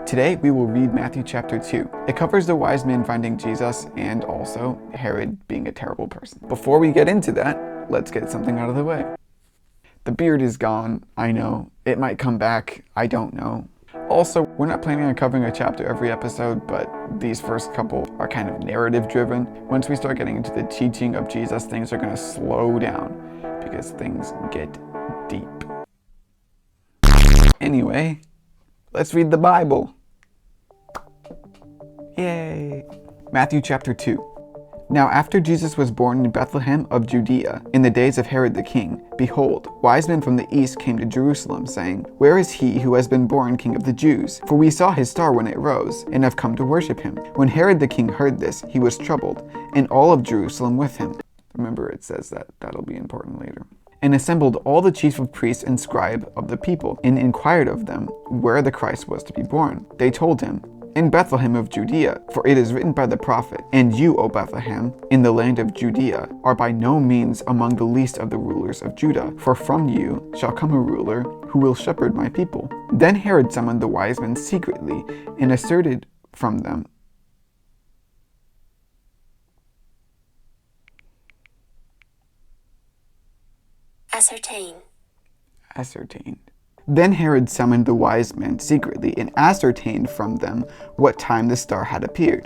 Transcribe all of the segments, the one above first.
Today we will read Matthew chapter 2. It covers the wise men finding Jesus and also Herod being a terrible person. Before we get into that, let's get something out of the way. The beard is gone, I know. It might come back, I don't know. Also, we're not planning on covering a chapter every episode, but these first couple are kind of narrative driven. Once we start getting into the teaching of Jesus, things are going to slow down because things get deep. Anyway, let's read the Bible. Yay! Matthew chapter 2. Now after Jesus was born in Bethlehem of Judea, in the days of Herod the king, behold, wise men from the east came to Jerusalem, saying, Where is he who has been born King of the Jews? For we saw his star when it rose, and have come to worship him. When Herod the king heard this, he was troubled, and all of Jerusalem with him. Remember, it says that'll be important later. And assembled all the chief of priests and scribes of the people, and inquired of them where the Christ was to be born. They told him, In Bethlehem of Judea, for it is written by the prophet, And you, O Bethlehem, in the land of Judea, are by no means among the least of the rulers of Judah, for from you shall come a ruler who will shepherd my people. Then Herod summoned the wise men secretly, and ascertained from them Ascertained. Then Herod summoned the wise men secretly and ascertained from them what time the star had appeared.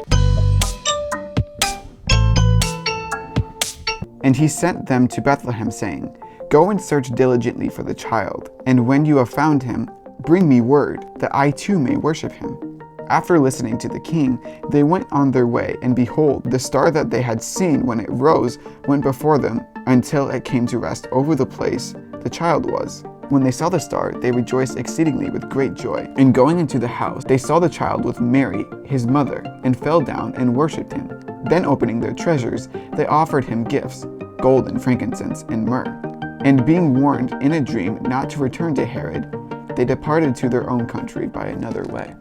And he sent them to Bethlehem, saying, Go and search diligently for the child, and when you have found him, bring me word, that I too may worship him. After listening to the king, they went on their way, and behold, the star that they had seen when it rose went before them, until it came to rest over the place the child was. When they saw the star, they rejoiced exceedingly with great joy. And going into the house, they saw the child with Mary, his mother, and fell down and worshipped him. Then opening their treasures, they offered him gifts, gold and frankincense and myrrh. And being warned in a dream not to return to Herod, they departed to their own country by another way.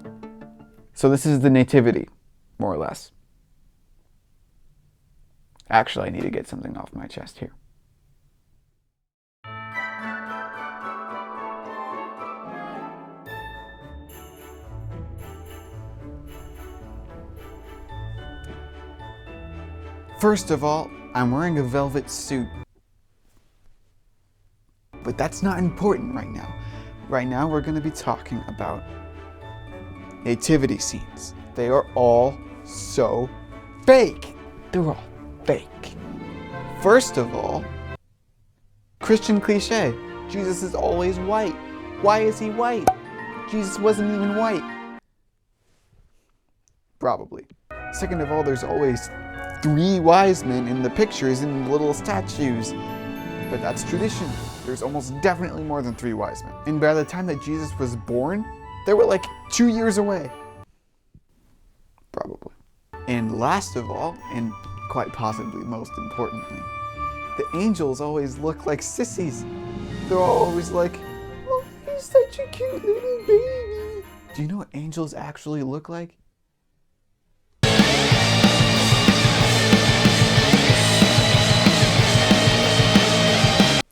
So this is the Nativity, more or less. Actually, I need to get something off my chest here. First of all, I'm wearing a velvet suit. But that's not important right now. Right now we're going to be talking about nativity scenes. They are all so fake. They're all fake. First of all, Christian cliche. Jesus is always white. Why is he white? Jesus wasn't even white. Probably. Second of all, there's always 3 wise men in the pictures in little statues. But that's tradition. There's almost definitely more than 3 wise men. And by the time that Jesus was born, they were like 2 years away. Probably. And last of all, and quite possibly most importantly, the angels always look like sissies. They're always like, oh, he's such a cute little baby. Do you know what angels actually look like?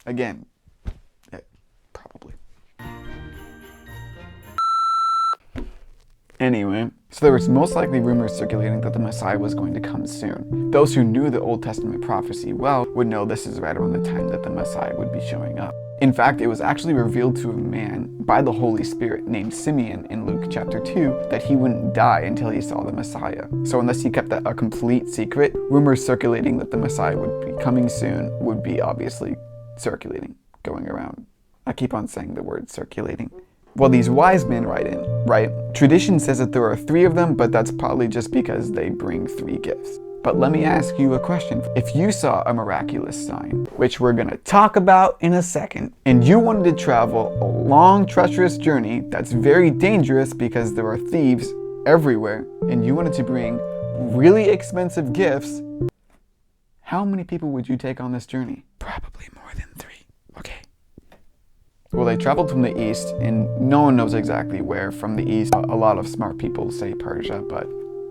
Again, probably. Anyway, so there was most likely rumors circulating that the Messiah was going to come soon. Those who knew the Old Testament prophecy well would know this is right around the time that the Messiah would be showing up. In fact, it was actually revealed to a man by the Holy Spirit named Simeon in Luke chapter 2 that he wouldn't die until he saw the Messiah. So unless he kept that a complete secret, rumors circulating that the Messiah would be coming soon would be obviously circulating, going around. I keep on saying the word circulating. Well, these wise men write in, right? Tradition says that there are 3 of them, but that's probably just because they bring 3 gifts. But let me ask you a question. If you saw a miraculous sign, which we're gonna talk about in a second, and you wanted to travel a long, treacherous journey that's very dangerous because there are thieves everywhere, and you wanted to bring really expensive gifts, how many people would you take on this journey? Probably more than 3. Okay. Well, they traveled from the east, and no one knows exactly where from the east. A lot of smart people say Persia, but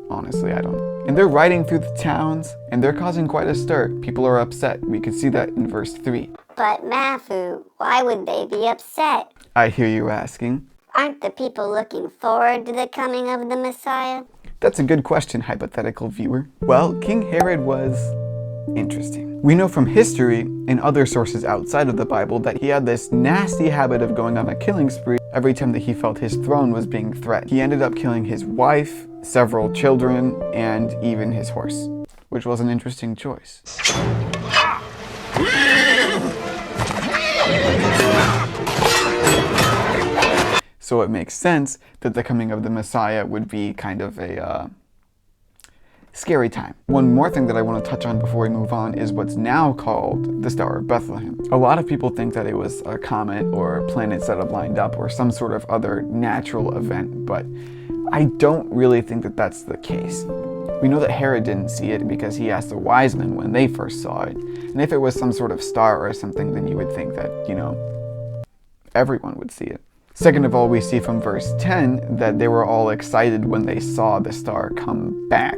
honestly, I don't. And they're riding through the towns, and they're causing quite a stir. People are upset. We could see that in verse 3. But Matthew, why would they be upset? I hear you asking. Aren't the people looking forward to the coming of the Messiah? That's a good question, hypothetical viewer. Well, King Herod was interesting. We know from history and other sources outside of the Bible that he had this nasty habit of going on a killing spree every time that he felt his throne was being threatened. He ended up killing his wife, several children, and even his horse, which was an interesting choice. So it makes sense that the coming of the Messiah would be kind of a scary time. One more thing that I want to touch on before we move on is what's now called the Star of Bethlehem. A lot of people think that it was a comet or planets that have lined up or some sort of other natural event, but I don't really think that that's the case. We know that Herod didn't see it because he asked the wise men when they first saw it. And if it was some sort of star or something, then you would think that, everyone would see it. Second of all, we see from verse 10 that they were all excited when they saw the star come back.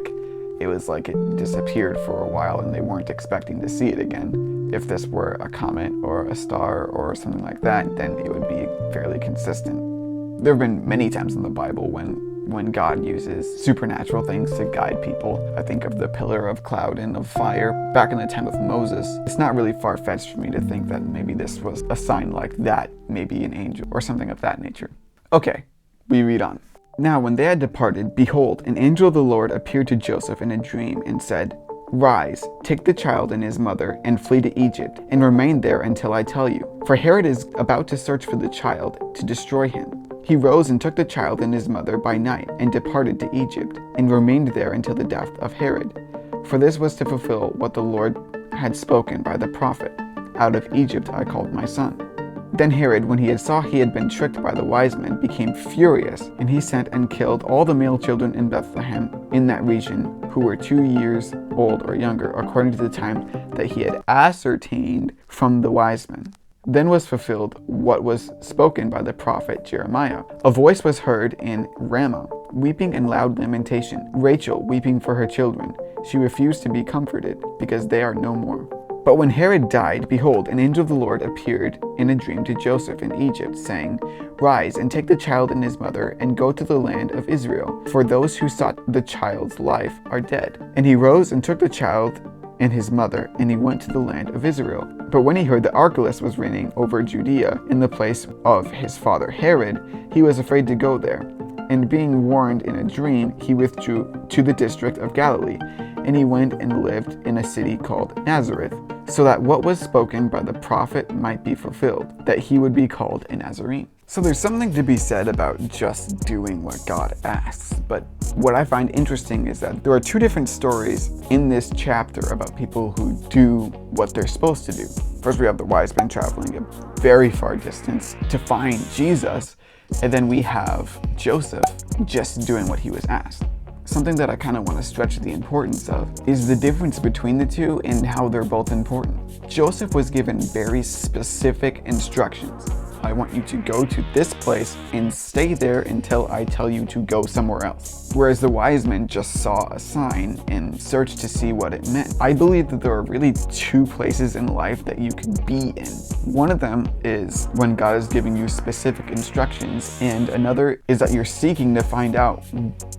It was like it disappeared for a while and they weren't expecting to see it again. If this were a comet or a star or something like that, then it would be fairly consistent. There have been many times in the Bible when God uses supernatural things to guide people. I think of the pillar of cloud and of fire back in the time of Moses. It's not really far-fetched for me to think that maybe this was a sign like that, maybe an angel or something of that nature. Okay, we read on. Now when they had departed, behold, an angel of the Lord appeared to Joseph in a dream and said, Rise, take the child and his mother, and flee to Egypt, and remain there until I tell you. For Herod is about to search for the child to destroy him. He rose and took the child and his mother by night, and departed to Egypt, and remained there until the death of Herod. For this was to fulfill what the Lord had spoken by the prophet, Out of Egypt I called my son. Then Herod, when he saw he had been tricked by the wise men, became furious, and he sent and killed all the male children in Bethlehem in that region who were 2 years old or younger, according to the time that he had ascertained from the wise men. Then was fulfilled what was spoken by the prophet Jeremiah. A voice was heard in Ramah, weeping and loud lamentation, Rachel weeping for her children. She refused to be comforted, because they are no more. But when Herod died, behold, an angel of the Lord appeared in a dream to Joseph in Egypt, saying, Rise and take the child and his mother, and go to the land of Israel, for those who sought the child's life are dead. And he rose and took the child and his mother, and he went to the land of Israel. But when he heard that Archelaus was reigning over Judea in the place of his father Herod, he was afraid to go there. And being warned in a dream, he withdrew to the district of Galilee, and he went and lived in a city called Nazareth, so that what was spoken by the prophet might be fulfilled, that he would be called a Nazarene. So there's something to be said about just doing what God asks, but what I find interesting is that there are two different stories in this chapter about people who do what they're supposed to do. First, we have the wise men traveling a very far distance to find Jesus, and then we have Joseph just doing what he was asked. Something that I kind of want to stretch the importance of is the difference between the two and how they're both important. Joseph was given very specific instructions. I want you to go to this place and stay there until I tell you to go somewhere else. Whereas the wise men just saw a sign and searched to see what it meant. I believe that there are really two places in life that you can be in. One of them is when God is giving you specific instructions, and another is that you're seeking to find out,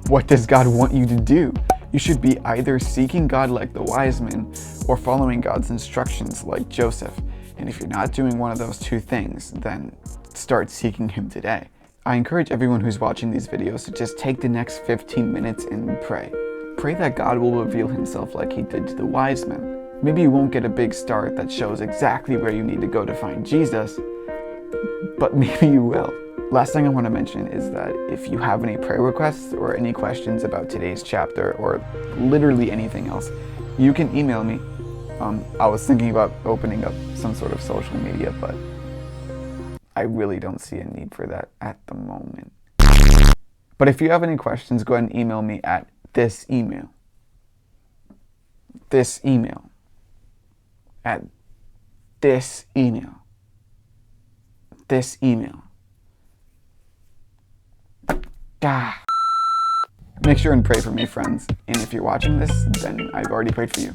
what does God want you to do? You should be either seeking God like the wise men or following God's instructions like Joseph. And if you're not doing one of those two things, then start seeking Him today. I encourage everyone who's watching these videos to just take the next 15 minutes and pray. Pray that God will reveal Himself like He did to the wise men. Maybe you won't get a big star that shows exactly where you need to go to find Jesus, but maybe you will. Last thing I want to mention is that if you have any prayer requests or any questions about today's chapter or literally anything else, you can email me. I was thinking about opening up some sort of social media, but I really don't see a need for that at the moment. But if you have any questions, go ahead and email me at this email. This email. At this email. This email. Make sure and pray for me, friends. And if you're watching this, then I've already prayed for you.